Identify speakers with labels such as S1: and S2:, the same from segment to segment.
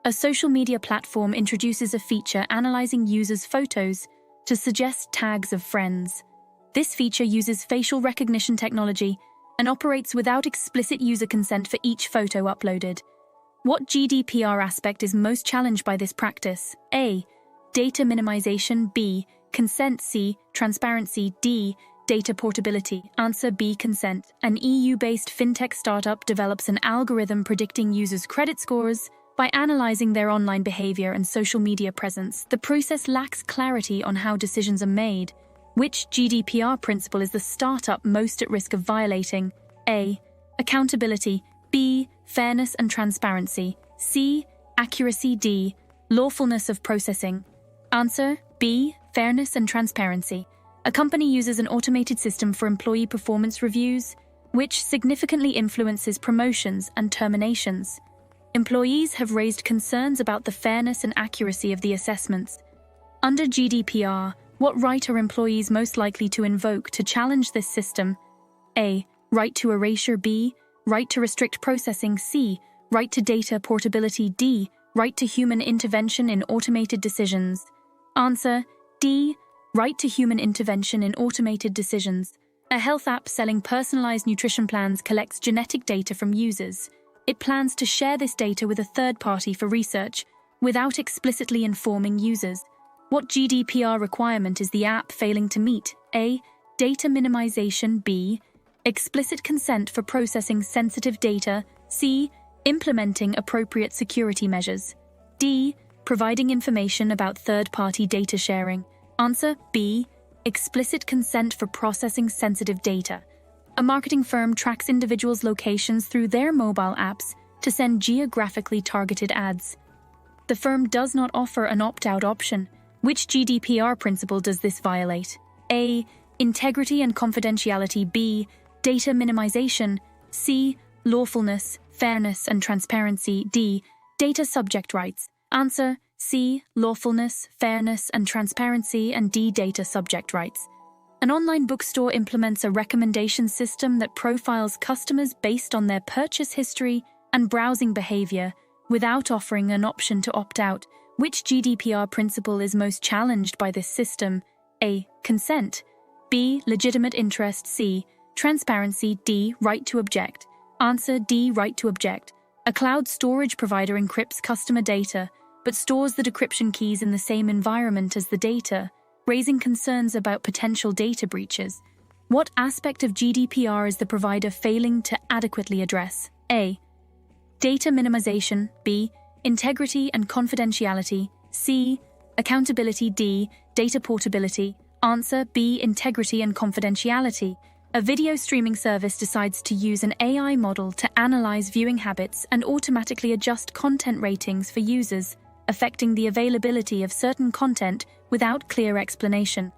S1: A social media platform introduces a feature analyzing users' photos to suggest tags of friends. This feature uses facial recognition technology and operates without explicit user consent for each photo uploaded. What GDPR aspect is most challenged by this practice? A. Data minimization. B. Consent. C. Transparency. D. Data portability. Answer B. Consent. An EU-based fintech startup develops an algorithm predicting users' credit scores by analyzing their online behavior and social media presence. The process lacks clarity on how decisions are made. Which GDPR principle is the startup most at risk of violating? A. Accountability. B. Fairness and transparency. C. Accuracy. D. Lawfulness of processing. Answer B. Fairness and transparency. A company uses an automated system for employee performance reviews, which significantly influences promotions and terminations. Employees have raised concerns about the fairness and accuracy of the assessments. Under GDPR, what right are employees most likely to invoke to challenge this system? A. Right to erasure. B. Right to restrict processing. C. Right to data portability. D. Right to human intervention in automated decisions. Answer D. Right to human intervention in automated decisions. A health app selling personalized nutrition plans collects genetic data from users. It plans to share this data with a third party for research, without explicitly informing users. What GDPR requirement is the app failing to meet? A. Data minimization. B. Explicit consent for processing sensitive data. C. Implementing appropriate security measures. D. Providing information about third-party data sharing. Answer B. Explicit consent for processing sensitive data. A marketing firm tracks individuals' locations through their mobile apps to send geographically targeted ads. The firm does not offer an opt-out option. Which GDPR principle does this violate? A. Integrity and confidentiality. B. Data minimization. C. Lawfulness, fairness, and transparency. D. Data subject rights. Answer C. Lawfulness, fairness, and transparency. And D. Data subject rights. An online bookstore implements a recommendation system that profiles customers based on their purchase history and browsing behavior without offering an option to opt out. Which GDPR principle is most challenged by this system? A. Consent. B. Legitimate interest. C. Transparency. D. Right to object. Answer D. Right to object. A cloud storage provider encrypts customer data, but stores the decryption keys in the same environment as the data, raising concerns about potential data breaches. What aspect of GDPR is the provider failing to adequately address? A. Data minimization. B. Integrity and confidentiality. C. Accountability. D. Data portability. Answer B. Integrity and confidentiality. A video streaming service decides to use an AI model to analyze viewing habits and automatically adjust content ratings for users, affecting the availability of certain content without clear explanation.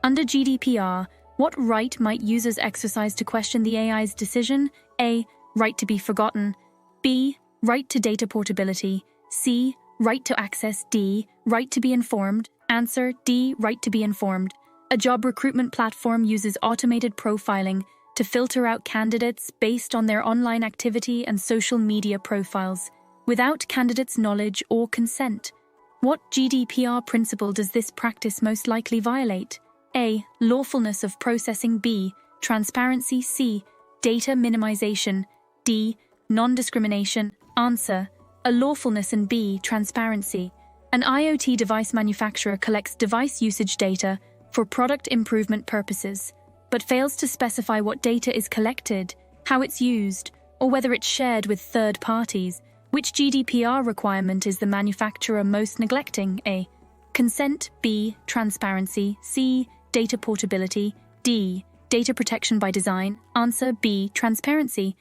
S1: Under GDPR, what right might users exercise to question the AI's decision? A. Right to be forgotten. B. Right to data portability. C. Right to access. D. Right to be informed. Answer D. Right to be informed. A job recruitment platform uses automated profiling to filter out candidates based on their online activity and social media profiles, without candidates' knowledge or consent. What GDPR principle does this practice most likely violate? A. Lawfulness of processing. B. Transparency. C. Data minimization. D. Non-discrimination. Answer A. Lawfulness, and B. Transparency. An IoT device manufacturer collects device usage data for product improvement purposes, but fails to specify what data is collected, how it's used, or whether it's shared with third parties. Which GDPR requirement is the manufacturer most neglecting? A. Consent. B. Transparency. C. Data portability. D. Data protection by design. Answer B. Transparency.